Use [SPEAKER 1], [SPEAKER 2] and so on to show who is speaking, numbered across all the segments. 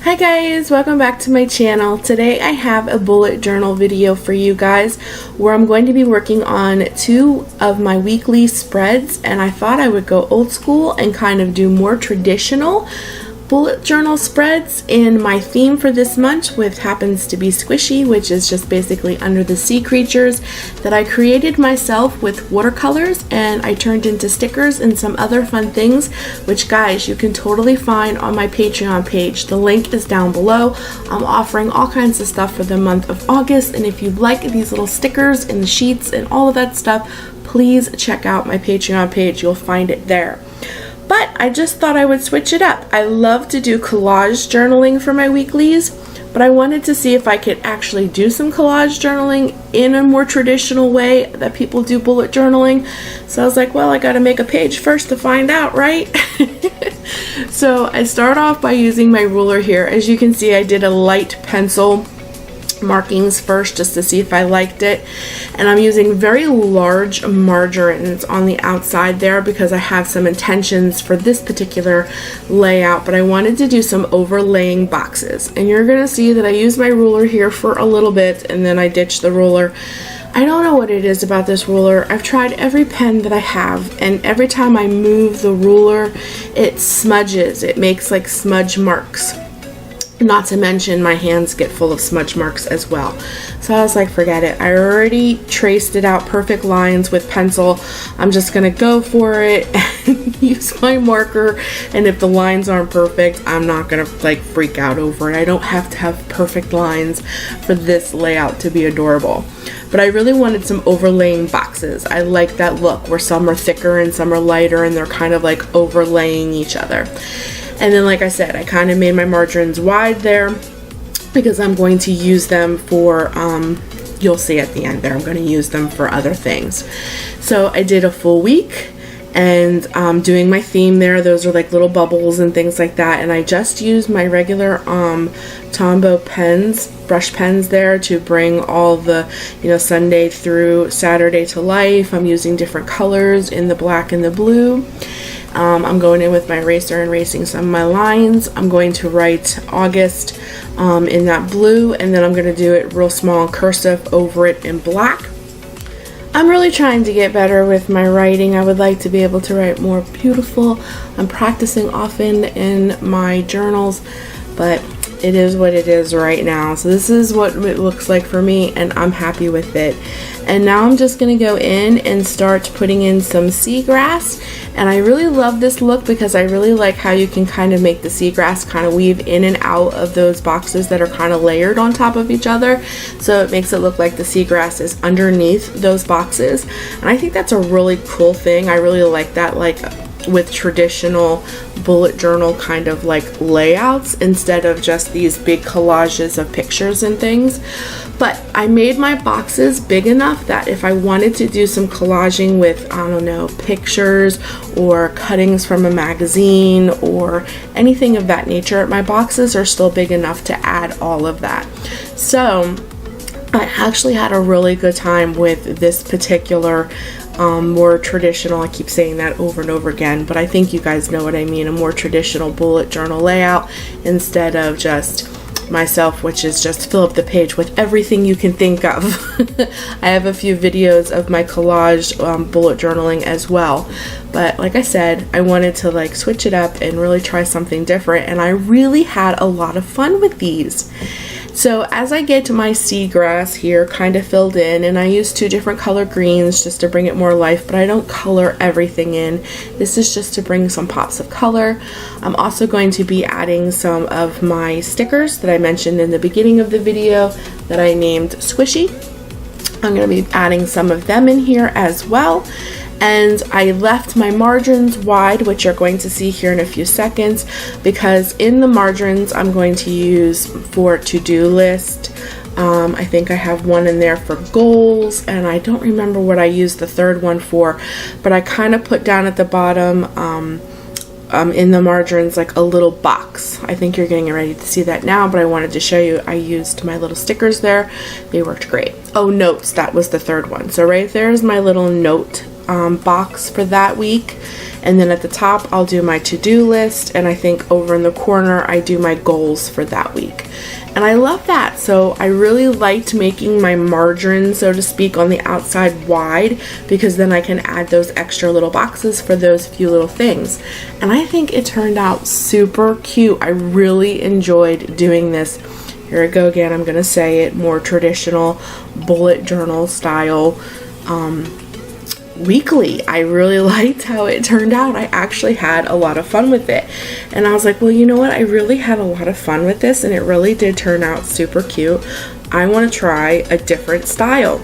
[SPEAKER 1] Hi guys, welcome back to my channel. Today I have a bullet journal video for you guys where I'm going to be working on 2 of my weekly spreads, and I thought I would go old school and kind of do more traditional bullet journal spreads. And my theme for this month happens to be squishy, which is just basically under the sea creatures that I created myself with watercolors, and I turned into stickers and some other fun things, which guys, you can totally find on my Patreon page. The link is down below. I'm offering all kinds of stuff for the month of August, and if you like these little stickers and the sheets and all of that stuff, please check out my Patreon page. You'll find it there. But I just thought I would switch it up. I love to do collage journaling for my weeklies, but I wanted to see if I could actually do some collage journaling in a more traditional way that people do bullet journaling. So I was like, well, I gotta make a page first to find out, right? So I start off by using my ruler here. As you can see, I did a light pencil markings first just to see if I liked it, and I'm using very large margins on the outside there because I have some intentions for this particular layout, but I wanted to do some overlaying boxes. And you're gonna see that I use my ruler here for a little bit and then I ditch the ruler. I don't know what it is about this ruler. I've tried every pen that I have, and every time I move the ruler it smudges. It makes like smudge marks. Not to mention my hands get full of smudge marks as well. So I was like, forget it. I already traced it out perfect lines with pencil. I'm just gonna go for it and use my marker, and if the lines aren't perfect, I'm not gonna like freak out over it. I don't have to have perfect lines for this layout to be adorable. But I really wanted some overlaying boxes. I like that look where some are thicker and some are lighter and they're kind of like overlaying each other. And then, like I said, I kind of made my margins wide there because I'm going to use them for, you'll see at the end there, I'm going to use them for other things. So I did a full week and doing my theme there. Those are like little bubbles and things like that. And I just used my regular Tombow pens, brush pens there to bring all the, Sunday through Saturday to life. I'm using different colors in the black and the blue. I'm going in with my eraser and erasing some of my lines. I'm going to write August in that blue, and then I'm going to do it real small and cursive over it in black. I'm really trying to get better with my writing. I would like to be able to write more beautiful. I'm practicing often in my journals, but it is what it is right now. So this is what it looks like for me, and I'm happy with it. And now I'm just going to go in and start putting in some seagrass. And I really love this look because I really like how you can kind of make the seagrass kind of weave in and out of those boxes that are kind of layered on top of each other. So it makes it look like the seagrass is underneath those boxes. And I think that's a really cool thing. I really like that, like with traditional bullet journal kind of like layouts instead of just these big collages of pictures and things. But I made my boxes big enough that if I wanted to do some collaging with, I don't know, pictures or cuttings from a magazine or anything of that nature, my boxes are still big enough to add all of that. So I actually had a really good time with this particular more traditional, I keep saying that over and over again, but I think you guys know what I mean, a more traditional bullet journal layout instead of just myself, which is just fill up the page with everything you can think of. I have a few videos of my collage bullet journaling as well, but like I said, I wanted to like switch it up and really try something different, and I really had a lot of fun with these. So as I get my seagrass here kind of filled in, and I use 2 different color greens just to bring it more life, but I don't color everything in. This is just to bring some pops of color. I'm also going to be adding some of my stickers that I mentioned in the beginning of the video that I named Squishy. I'm going to be adding some of them in here as well. And I left my margins wide, which you're going to see here in a few seconds, because in the margins I'm going to use for to-do list. I think I have one in there for goals, and I don't remember what I used the third one for, but I kind of put down at the bottom in the margins like a little box. I think you're getting ready to see that now, but I wanted to show you I used my little stickers there. They worked great. Oh, notes, that was the third one. So right there is my little note box for that week, and then at the top I'll do my to-do list, and I think over in the corner I do my goals for that week. And I love that. So I really liked making my margin, so to speak, on the outside wide, because then I can add those extra little boxes for those few little things. And I think it turned out super cute. I really enjoyed doing this. Here I go again, I'm gonna say it, more traditional bullet journal style weekly. I really liked how it turned out. I actually had a lot of fun with it, and I was like, well, you know what, I really had a lot of fun with this, and it really did turn out super cute. I want to try a different style,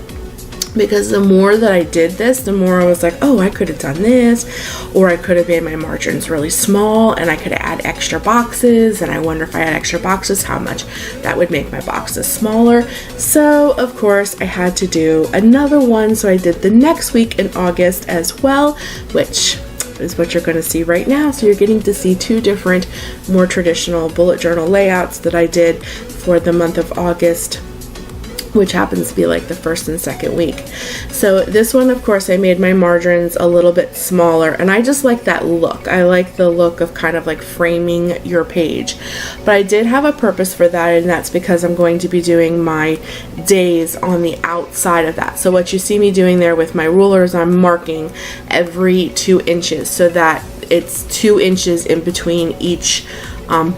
[SPEAKER 1] because the more that I did this, the more I was like, oh, I could have done this, or I could have made my margins really small, and I could add extra boxes, and I wonder if I had extra boxes, how much that would make my boxes smaller. So of course I had to do another one, so I did the next week in August as well, which is what you're going to see right now. So you're getting to see two different, more traditional bullet journal layouts that I did for the month of August, which happens to be like the first and second week. So this one, of course, I made my margins a little bit smaller, and I just like that look. I like the look of kind of like framing your page. But I did have a purpose for that, and that's because I'm going to be doing my days on the outside of that. So what you see me doing there with my rulers, I'm marking every 2 inches so that it's 2 inches in between each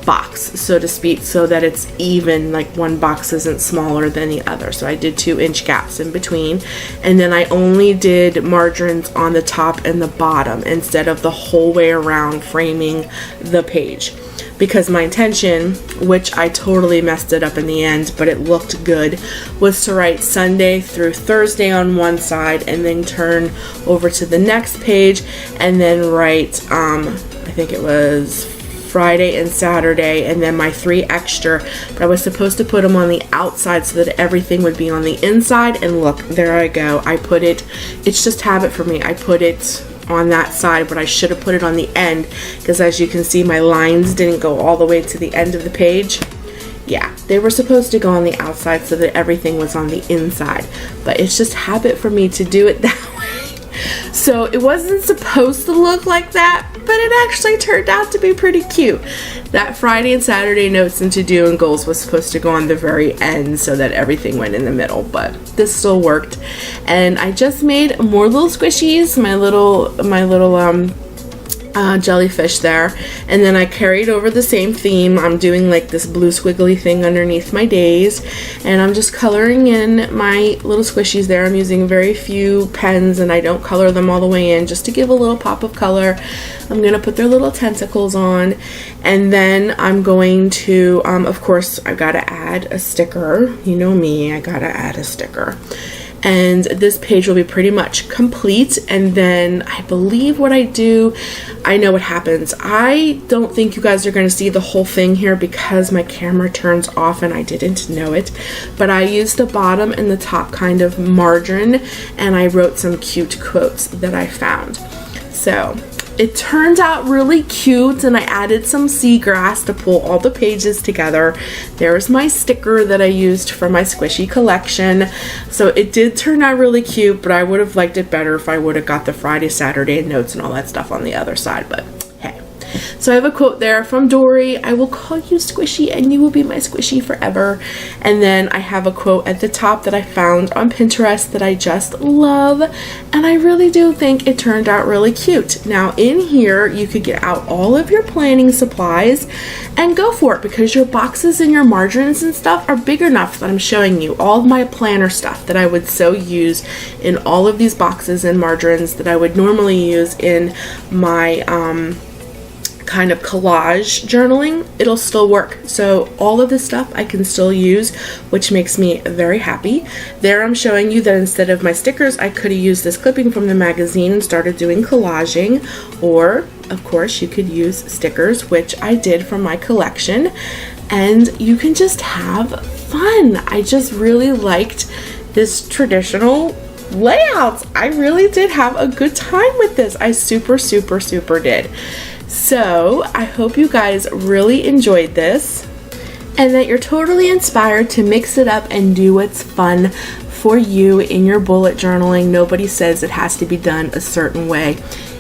[SPEAKER 1] box, so to speak, so that it's even, like one box isn't smaller than the other. So I did 2-inch gaps in between, and then I only did margins on the top and the bottom instead of the whole way around framing the page, because my intention, which I totally messed it up in the end, but it looked good, was to write Sunday through Thursday on one side and then turn over to the next page and then write I think it was Friday and Saturday, and then my 3 extra, but I was supposed to put them on the outside so that everything would be on the inside. And look, there I go, I put it, it's just habit for me, I put it on that side, but I should have put it on the end, because as you can see, my lines didn't go all the way to the end of the page. Yeah, they were supposed to go on the outside so that everything was on the inside, but it's just habit for me to do it that way. So it wasn't supposed to look like that, but it actually turned out to be pretty cute. That Friday and Saturday notes and to-do and goals was supposed to go on the very end so that everything went in the middle, but this still worked. And I just made more little squishies, my little jellyfish there, and then I carried over the same theme. I'm doing like this blue squiggly thing underneath my days, and I'm just coloring in my little squishies there. I'm using very few pens, and I don't color them all the way in, just to give a little pop of color. I'm gonna put their little tentacles on, and then I'm going to of course I gotta add a sticker. You know me, I gotta add a sticker. And this page will be pretty much complete. And then I believe what I do, I know what happens. I don't think you guys are going to see the whole thing here because my camera turns off and I didn't know it, but I used the bottom and the top kind of margin, and I wrote some cute quotes that I found. So it turned out really cute, and I added some seagrass to pull all the pages together. There's my sticker that I used for my squishy collection. So it did turn out really cute, but I would have liked it better if I would have got the Friday, Saturday notes and all that stuff on the other side, but hey. So I have a quote there from Dory: "I will call you Squishy and you will be my Squishy forever." And then I have a quote at the top that I found on Pinterest that I just love, and I really do think it turned out really cute. Now in here you could get out all of your planning supplies and go for it, because your boxes and your margins and stuff are big enough that I'm showing you all of my planner stuff that I would so use in all of these boxes and margins that I would normally use in my kind of collage journaling. It'll still work. So all of this stuff I can still use, which makes me very happy. There I'm showing you that instead of my stickers, I could have used this clipping from the magazine and started doing collaging, or of course you could use stickers, which I did from my collection, and you can just have fun. I just really liked this traditional layouts. I really did have a good time with this. I super did. So I hope you guys really enjoyed this, and that you're totally inspired to mix it up and do what's fun for you in your bullet journaling. Nobody says it has to be done a certain way.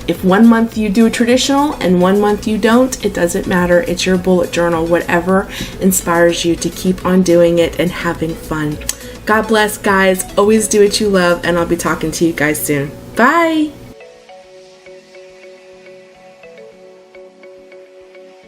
[SPEAKER 1] If 1 month you do a traditional and 1 month you don't, it doesn't matter. It's your bullet journal, whatever inspires you to keep on doing it and having fun. God bless, guys. Always do what you love, and I'll be talking to you guys soon. Bye.